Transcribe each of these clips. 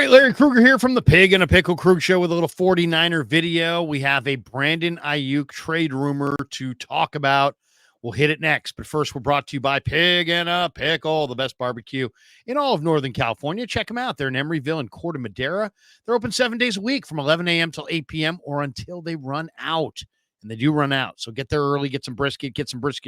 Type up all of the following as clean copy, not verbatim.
right, Larry Krueger here from the Pig and a Pickle Krug Show with a little 49er video. We have a Brandon Aiyuk trade rumor to talk about. We'll hit it next. But first, we're brought to you by Pig and a Pickle, the best barbecue in all of Northern California. Check them out. They're in Emeryville and Corte Madera. They're open 7 days a week from 11 a.m. till 8 p.m. or until they run out. And they do run out. So get there early, get some brisket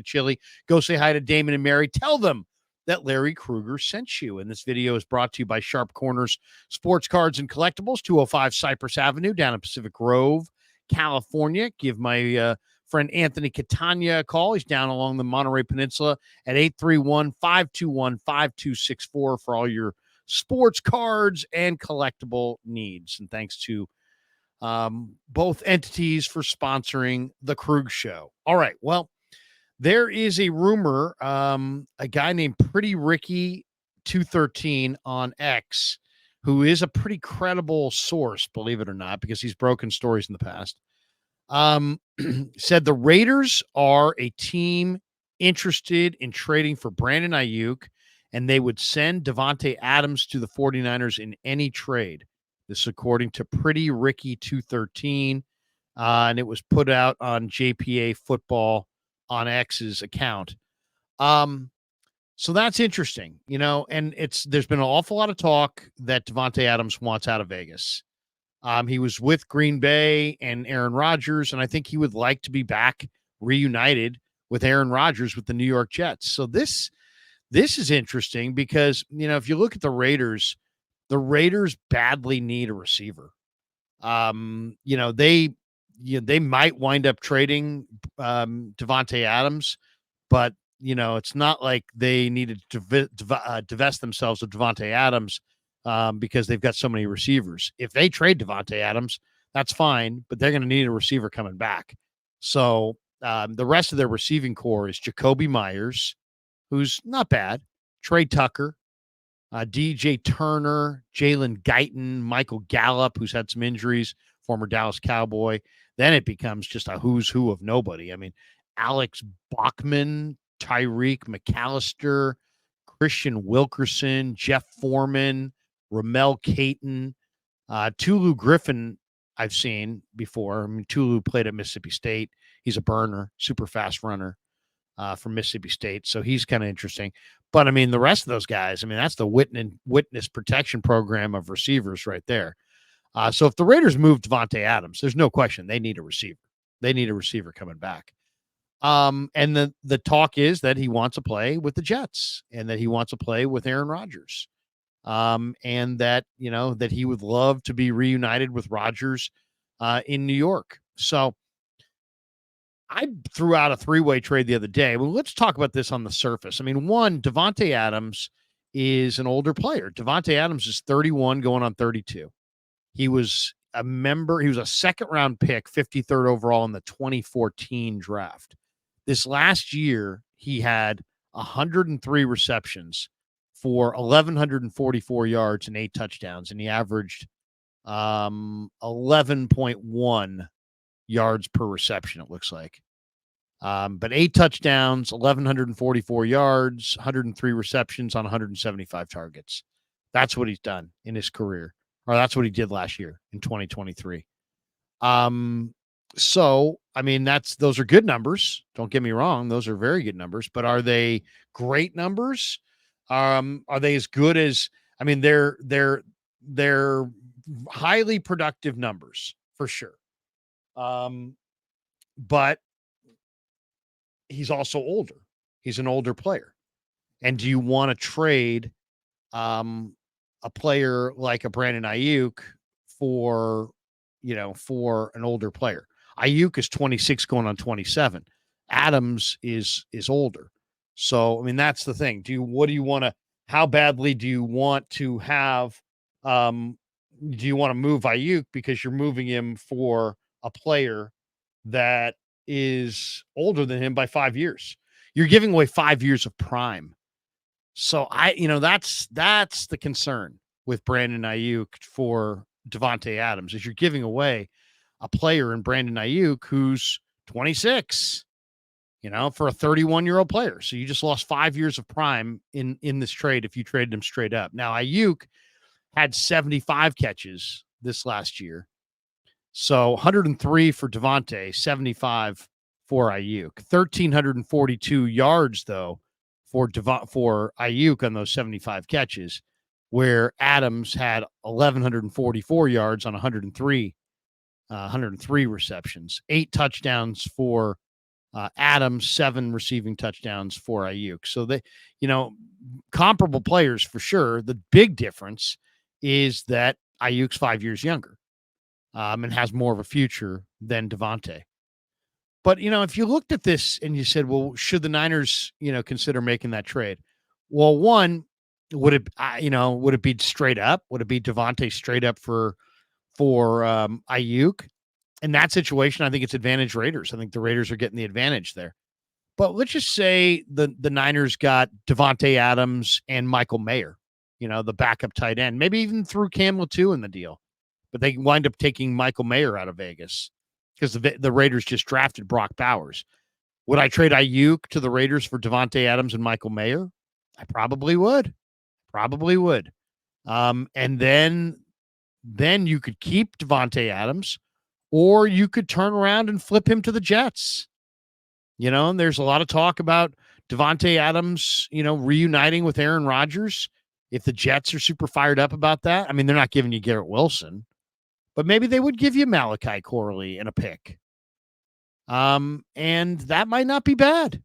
chili. Go say hi to Damon and Mary. Tell them that Larry Krueger sent you. And this video is brought to you by Sharp Corners Sports Cards and Collectibles, 205 Cypress Avenue down in Pacific Grove, California. Give my friend Anthony Catania a call. He's down along the Monterey Peninsula at 831-521-5264 for all your sports cards and collectible needs. And thanks to both entities for sponsoring the Krug Show. All right, well, there is a rumor, a guy named Pretty Ricky 213 on X, who is a pretty credible source, believe it or not, because he's broken stories in the past, said the Raiders are a team interested in trading for Brandon Aiyuk, and they would send Devante Adams to the 49ers in any trade. This according to Pretty Ricky 213, and it was put out on JPA Football on X's account. So that's interesting, and there's been an awful lot of talk that Devante Adams wants out of Vegas. He was with Green Bay and Aaron Rodgers, and I think he would like to be back reunited with Aaron Rodgers with the New York Jets. So this is interesting because, if you look at the Raiders badly need a receiver. They might wind up trading Devante Adams, but it's not like they needed to divest themselves of Devante Adams because they've got so many receivers. If they trade Devante Adams, that's fine, but they're going to need a receiver coming back. So the rest of their receiving core is Jacoby Myers, who's not bad, Trey Tucker, DJ Turner, Jalen Guyton, Michael Gallup, who's had some injuries, former Dallas Cowboy. Then it becomes just a who's who of nobody. I mean, Alex Bachman, Tyreek McAllister, Christian Wilkerson, Jeff Foreman, Ramel Caton, Tulu Griffin I've seen before. I mean, Tulu played at Mississippi State. He's a burner, super fast runner from Mississippi State. So he's kind of interesting. But, I mean, the rest of those guys, I mean, that's the witness protection program of receivers right there. So if the Raiders move Devante Adams, there's no question they need a receiver. They need a receiver coming back. And the talk is that he wants to play with the Jets and that he wants to play with Aaron Rodgers. And that, that he would love to be reunited with Rodgers in New York. So I threw out a three-way trade the other day. Well, let's talk about this on the surface. I mean, one, Devante Adams is an older player. Devante Adams is 31 going on 32. He was a second-round pick, 53rd overall in the 2014 draft. This last year, he had 103 receptions for 1,144 yards and 8 touchdowns, and he averaged 11.1 yards per reception, it looks like. But 8 touchdowns, 1,144 yards, 103 receptions on 175 targets. That's what he's done in his career. Or that's what he did last year in 2023. So, I mean, those are good numbers. Don't get me wrong. Those are very good numbers, but are they great numbers? Are they as good as, I mean, they're highly productive numbers for sure. But he's also older. He's an older player. And do you want to trade, a player like a Brandon Aiyuk for an older player? Aiyuk is 26 going on 27. Adams is older. So, I mean, that's the thing. How badly do you want to have, do you want to move Aiyuk because you're moving him for a player that is older than him by 5 years? You're giving away 5 years of prime. So that's the concern with Brandon Aiyuk for Devante Adams is you're giving away a player in Brandon Aiyuk who's 26, for a 31-year-old player. So you just lost 5 years of prime in this trade if you traded him straight up. Now Aiyuk had 75 catches this last year. So 103 for Devante, 75 for Aiyuk. 1,342 yards, though, for Aiyuk on those 75 catches, where Adams had 1,144 yards on 103 receptions. 8 touchdowns for Adams, 7 receiving touchdowns for Aiyuk. So they, comparable players for sure. The big difference is that Ayuk's 5 years younger, and has more of a future than Devante. But, if you looked at this and you said, well, should the Niners, consider making that trade? Well, one, would it be straight up? Would it be Devante straight up for Aiyuk? In that situation, I think it's advantage Raiders. I think the Raiders are getting the advantage there. But let's just say the Niners got Devante Adams and Michael Mayer, the backup tight end. Maybe even threw Cam Latou in the deal. But they wind up taking Michael Mayer out of Vegas because the Raiders just drafted Brock Bowers. Would I trade Aiyuk to the Raiders for Devante Adams and Michael Mayer? I probably would. Probably would. And then you could keep Devante Adams, or you could turn around and flip him to the Jets. And there's a lot of talk about Devante Adams, reuniting with Aaron Rodgers. If the Jets are super fired up about that, I mean, they're not giving you Garrett Wilson, but maybe they would give you Malachi Corley and a pick. And that might not be bad,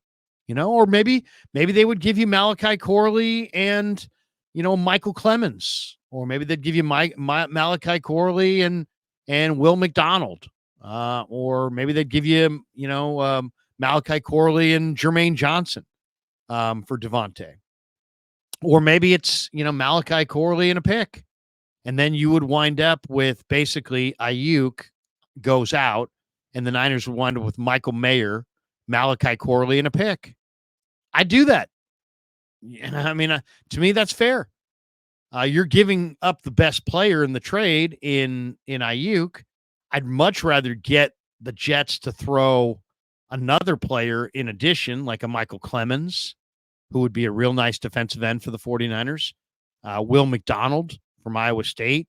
or maybe they would give you Malachi Corley and, Michael Clemens, or maybe they'd give you Malachi Corley and Will McDonald, or maybe they'd give you, Malachi Corley and Jermaine Johnson, for Devante, or maybe it's, Malachi Corley and a pick. And then you would wind up with basically Aiyuk goes out, and the Niners would wind up with Michael Mayer, Malachi Corley, and a pick. I'd do that. I mean, to me, that's fair. You're giving up the best player in the trade in Aiyuk. I'd much rather get the Jets to throw another player in addition, like a Michael Clemens, who would be a real nice defensive end for the 49ers. Will McDonald from Iowa State.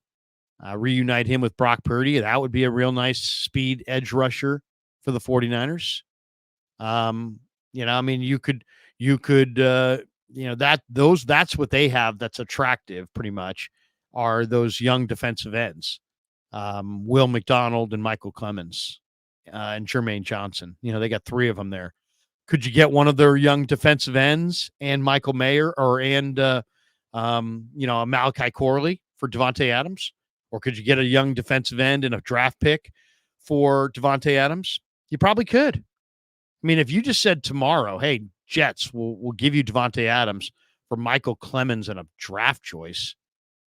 Reunite him with Brock Purdy. That would be a real nice speed edge rusher for the 49ers. I mean, you could, that's what they have that's attractive pretty much are those young defensive ends. Will McDonald and Michael Clemens, and Jermaine Johnson. They got 3 of them there. Could you get one of their young defensive ends and Michael Mayer a Malachi Corley for Devante Adams? Or could you get a young defensive end and a draft pick for Devante Adams? You probably could. I mean, if you just said tomorrow, hey, Jets, we'll give you Devante Adams for Michael Clemens and a draft choice,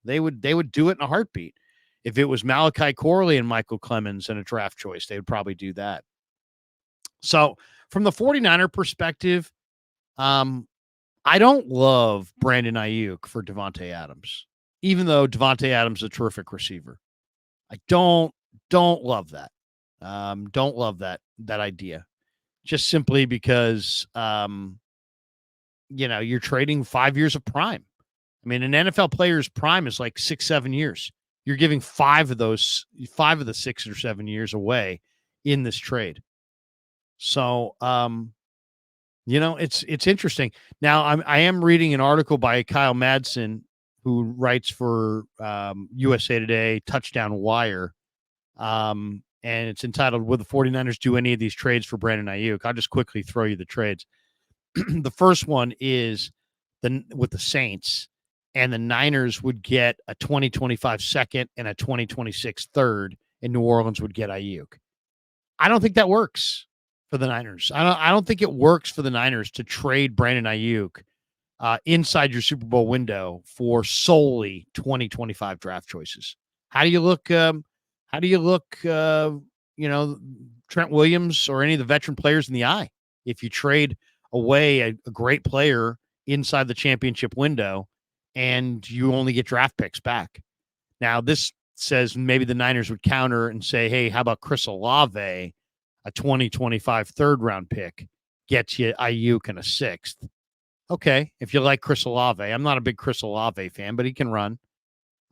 they would do it in a heartbeat. If it was Malachi Corley and Michael Clemens and a draft choice, they would probably do that. So from the 49er perspective, I don't love Brandon Aiyuk for Devante Adams, even though Devante Adams is a terrific receiver. I don't love that. Don't love that idea, just simply because, you're trading 5 years of prime. I mean, an NFL player's prime is like 6-7 years. You're giving 5 of the 6 or 7 years away in this trade. So, it's interesting. Now, I am reading an article by Kyle Madsen, who writes for USA Today, Touchdown Wire, and it's entitled, "Will the 49ers do any of these trades for Brandon Aiyuk?" I'll just quickly throw you the trades. The first one is with the Saints, and the Niners would get a 2025 second and a 2026 third, and New Orleans would get Aiyuk. I don't think that works for the Niners. I don't think it works for the Niners to trade Brandon Aiyuk inside your Super Bowl window for solely 2025 draft choices. How do you look? Trent Williams or any of the veteran players in the eye if you trade away a great player inside the championship window and you only get draft picks back? Now, this says maybe the Niners would counter and say, hey, how about Chris Olave, a 2025 third-round pick, gets you Aiyuk and a 6th. Okay, if you like Chris Olave. I'm not a big Chris Olave fan, but he can run.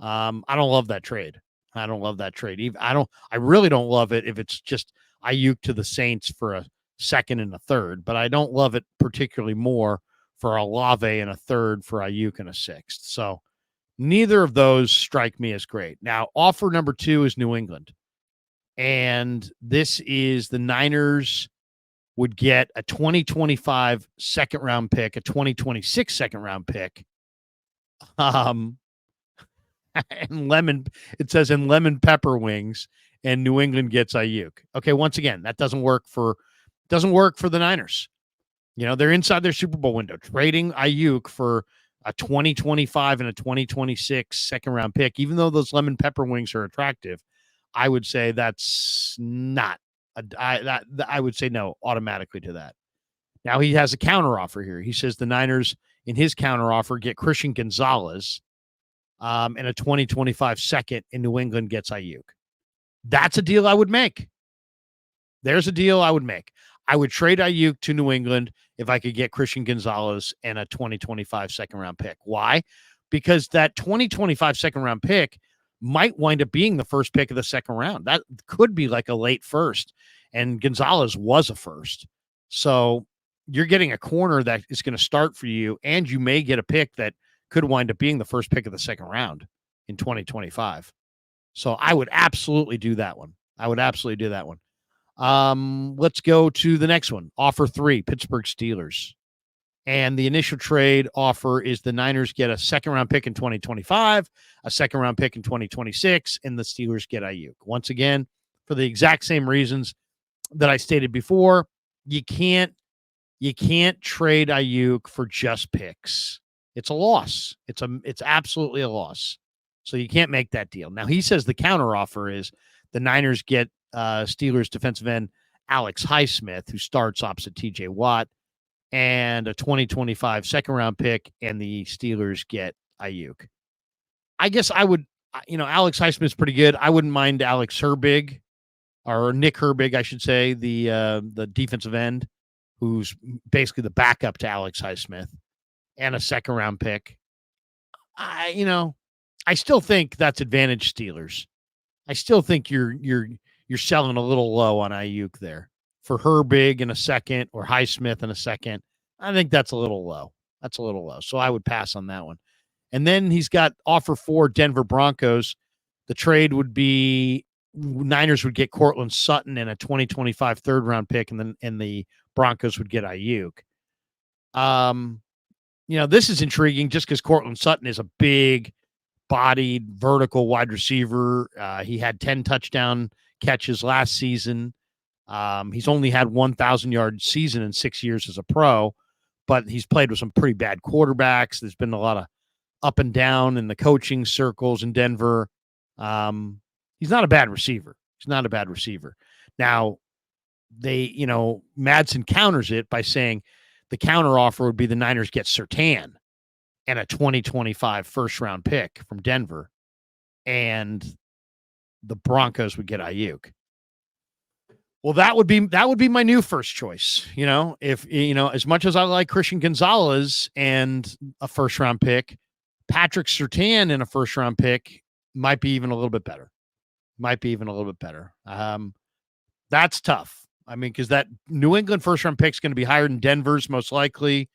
I don't love that trade. I don't love that trade. I really don't love it if it's just Aiyuk to the Saints for a second and a third, but I don't love it particularly more for Olave and a third for Aiyuk and a sixth. So neither of those strike me as great. Now, offer number 2 is New England. And this is the Niners would get a 2025 second round pick, a 2026 second round pick. Um, and it says in lemon pepper wings, and New England gets Aiyuk. Okay, once again, that doesn't work for the Niners. They're inside their Super Bowl window. Trading Aiyuk for a 2025 and a 2026 second round pick, even though those lemon pepper wings are attractive, I would say that's not I would say no automatically to that. Now he has a counteroffer here. He says the Niners in his counteroffer get Christian Gonzalez and a 2025 second, and New England gets Aiyuk. That's a deal I would make. There's a deal I would make. I would trade Aiyuk to New England if I could get Christian Gonzalez and a 2025 second round pick. Why? Because that 2025 second round pick might wind up being the first pick of the second round. That could be like a late first, and Gonzalez was a first. So you're getting a corner that is going to start for you, and you may get a pick that could wind up being the first pick of the second round in 2025. So I would absolutely do that one. Let's go to the next one. Offer 3, Pittsburgh Steelers. And the initial trade offer is the Niners get a second round pick in 2025, a second round pick in 2026, and the Steelers get Aiyuk. Once again, for the exact same reasons that I stated before, you can't trade Aiyuk for just picks. It's a loss. It's absolutely a loss. So you can't make that deal. Now he says the counteroffer is the Niners get Steelers defensive end Alex Highsmith, who starts opposite TJ Watt, and a 2025 second round pick, and the Steelers get Aiyuk. I guess I would, Alex Highsmith's pretty good. I wouldn't mind Alex Herbig, or Nick Herbig, I should say, the defensive end, who's basically the backup to Alex Highsmith, and a second round pick. I still think that's advantage Steelers. I still think you're selling a little low on Aiyuk there. For Herbig in a second, or Highsmith in a second, I think that's a little low. So I would pass on that one. And then he's got offer 4, Denver Broncos. The trade would be Niners would get Cortland Sutton and a 2025 third round pick, and the Broncos would get Aiyuk. This is intriguing just because Cortland Sutton is a big bodied vertical wide receiver. He had 10 touchdown catches last season. He's only had 1,000-yard season in 6 years as a pro, but he's played with some pretty bad quarterbacks. There's been a lot of up and down in the coaching circles in Denver. He's not a bad receiver. Now, Madsen counters it by saying the counteroffer would be the Niners get Surtain and a 2025 first-round pick from Denver, and the Broncos would get Aiyuk. Well, that would be my new first choice. If as much as I like Christian Gonzalez and a first round pick, Patrick Surtain and a first round pick might be even a little bit better. That's tough. I mean, because that New England first round pick is going to be higher than Denver's most likely.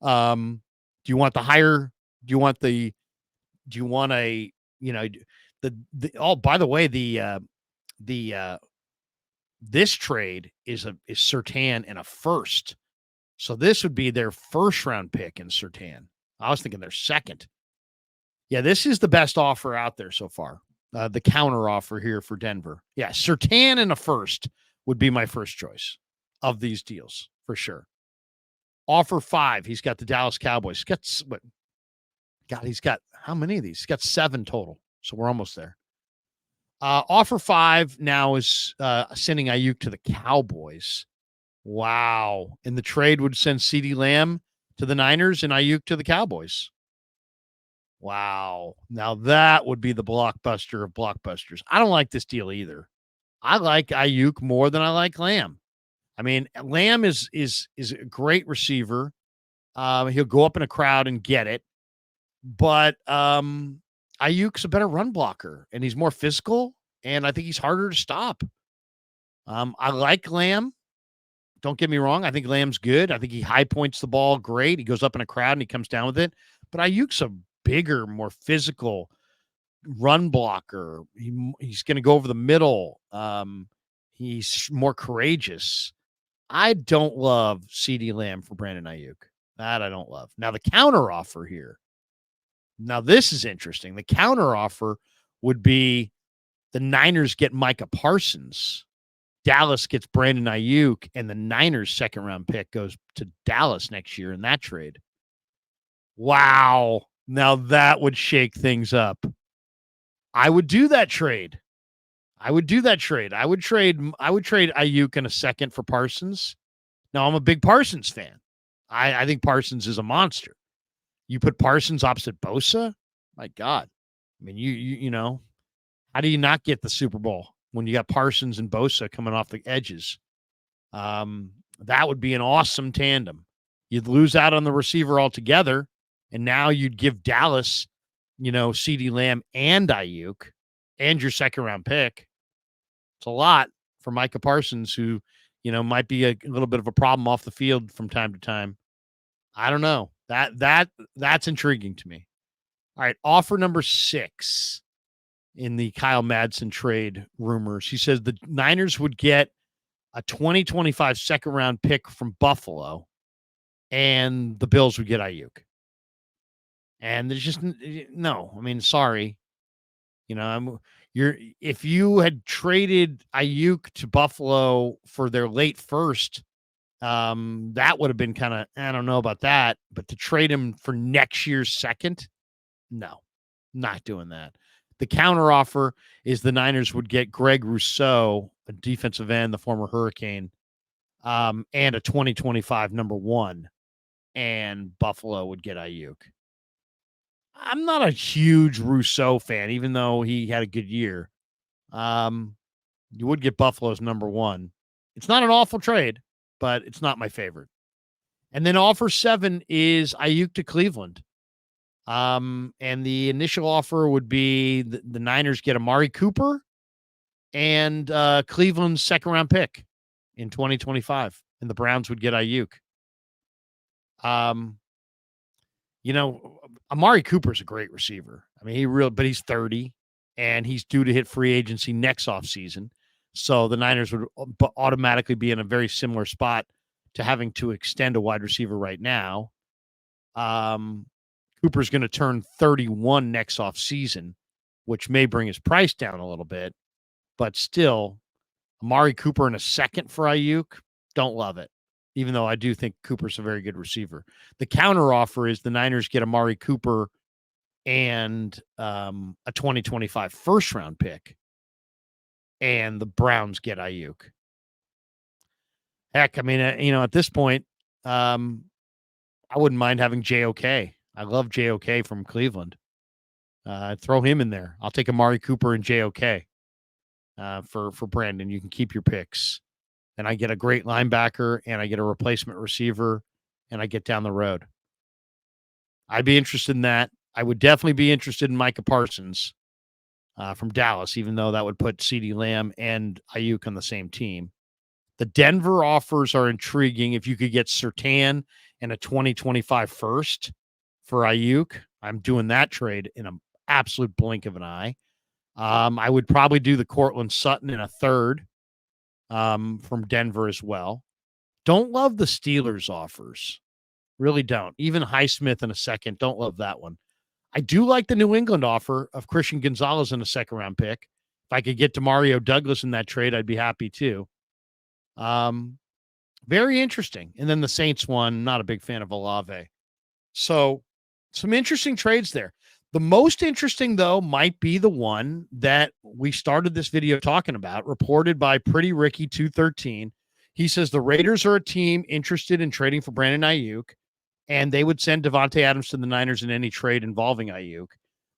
Do you want the higher? Do you want a? Oh, by the way, this trade is Surtain and a first. So this would be their first round pick in Surtain. I was thinking their second. Yeah, this is the best offer out there so far. The counter offer here for Denver. Yeah, Surtain and a first would be my first choice of these deals for sure. Offer 5. He's got the Dallas Cowboys. He's got how many of these? He's got 7 total. So we're almost there. Offer 5 now is sending Aiyuk to the Cowboys. Wow. And the trade would send CeeDee Lamb to the Niners and Aiyuk to the Cowboys. Wow. Now that would be the blockbuster of blockbusters. I don't like this deal either. I like Aiyuk more than I like Lamb. I mean, Lamb is a great receiver. He'll go up in a crowd and get it. But Aiyuk's a better run blocker, and he's more physical, and I think he's harder to stop. I like Lamb. Don't get me wrong. I think Lamb's good. I think he high points the ball great. He goes up in a crowd and he comes down with it. But Aiyuk's a bigger, more physical run blocker. He's going to go over the middle. He's more courageous. I don't love CD Lamb for Brandon Aiyuk. That I don't love. Now the counter offer here. Now this is interesting. The counter offer would be the Niners get Micah Parsons. Dallas gets Brandon Aiyuk, and the Niners' second-round pick goes to Dallas next year in that trade. Wow. Now that would shake things up. I would do that trade. I would trade Aiyuk in a second for Parsons. Now, I'm a big Parsons fan. I think Parsons is a monster. You put Parsons opposite Bosa? My God. I mean, you know, how do you not get the Super Bowl when you got Parsons and Bosa coming off the edges? That would be an awesome tandem. You'd lose out on the receiver altogether, and now you'd give Dallas, CeeDee Lamb and Aiyuk and your second-round pick. It's a lot for Micah Parsons, who, might be a little bit of a problem off the field from time to time. I don't know. That's intriguing to me. All right, offer number 6 in the Kyle Madsen trade rumors. He says the Niners would get a 2025 second-round pick from Buffalo, and the Bills would get Aiyuk. And there's just no. I mean, sorry. If you had traded Aiyuk to Buffalo for their late first, that would have been kind of, I don't know about that, but to trade him for next year's second, no, not doing that. The counter offer is the Niners would get Greg Rousseau, a defensive end, the former Hurricane, and a 2025 number 1, and Buffalo would get Aiyuk. I'm not a huge Rousseau fan, even though he had a good year. You would get Buffalo's number 1. It's not an awful trade, but it's not my favorite. And then offer 7 is Aiyuk to Cleveland. And the initial offer would be the Niners get Amari Cooper and Cleveland's second-round pick in 2025, and the Browns would get Aiyuk. Amari Cooper's a great receiver. I mean, but he's 30, and he's due to hit free agency next offseason. So the Niners would automatically be in a very similar spot to having to extend a wide receiver right now. Cooper's going to turn 31 next offseason, which may bring his price down a little bit. But still, Amari Cooper in a second for Aiyuk, don't love it, even though I do think Cooper's a very good receiver. The counter offer is the Niners get Amari Cooper and a 2025 first-round pick, and the Browns get Aiyuk. Heck, I mean, at this point, I wouldn't mind having JOK. I love JOK from Cleveland. Throw him in there. I'll take Amari Cooper and JOK for Brandon. You can keep your picks. And I get a great linebacker, and I get a replacement receiver, and I get down the road. I'd be interested in that. I would definitely be interested in Micah Parsons from Dallas, even though that would put CeeDee Lamb and Aiyuk on the same team. The Denver offers are intriguing. If you could get Surtain and a 2025 first for Aiyuk, I'm doing that trade in an absolute blink of an eye. I would probably do the Cortland Sutton in a third from Denver as well. Don't love the Steelers offers. Really don't. Even Highsmith in a second. Don't love that one. I do like the New England offer of Christian Gonzalez in a second-round pick. If I could get to Mario Douglas in that trade, I'd be happy too. Very interesting. And then the Saints one, not a big fan of Olave. So some interesting trades there. The most interesting, though, might be the one that we started this video talking about, reported by Pretty Ricky 213. He says the Raiders are a team interested in trading for Brandon Aiyuk, and they would send Devante Adams to the Niners in any trade involving Aiyuk.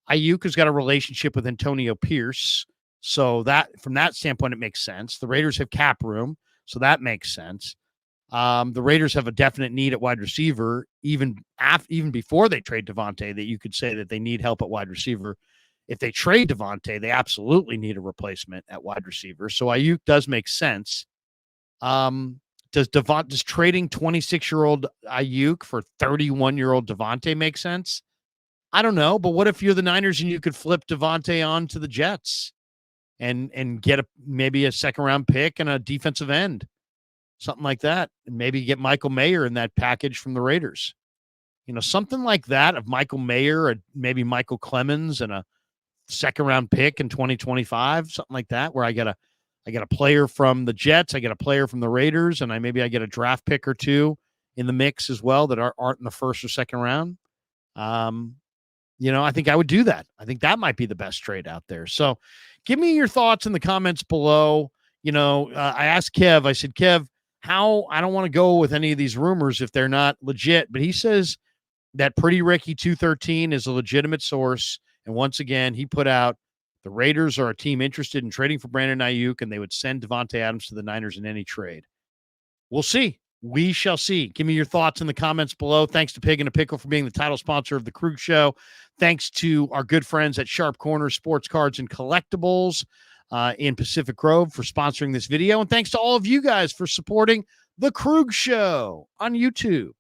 Aiyuk has got a relationship with Antonio Pierce, so that from that standpoint, it makes sense. The Raiders have cap room, so that makes sense. The Raiders have a definite need at wide receiver, even before they trade Devante, that you could say that they need help at wide receiver. If they trade Devante, they absolutely need a replacement at wide receiver. So Aiyuk does make sense. Um, does trading 26-year-old Aiyuk for 31-year-old Devante make sense? I don't know, but what if you're the Niners and you could flip Devante on to the Jets and get maybe a second round pick and a defensive end, something like that, and maybe get Michael Mayer in that package from the Raiders. Something like that of Michael Mayer, maybe Michael Clemens, and a second round pick in 2025, something like that, where I get a player from the Jets, I get a player from the Raiders, and I get a draft pick or two in the mix as well that aren't in the first or second round. I think I would do that. I think that might be the best trade out there. So give me your thoughts in the comments below. I asked Kev, I said, Kev, how I don't want to go with any of these rumors if they're not legit, but he says that Pretty Ricky 213 is a legitimate source. And once again, he put out the Raiders are a team interested in trading for Brandon Aiyuk, and they would send Devante Adams to the Niners in any trade. We'll see. We shall see. Give me your thoughts in the comments below. Thanks to Pig and a Pickle for being the title sponsor of the Krug Show. Thanks to our good friends at Sharp Corner Sports Cards and Collectibles in Pacific Grove for sponsoring this video. And thanks to all of you guys for supporting the Krug Show on YouTube.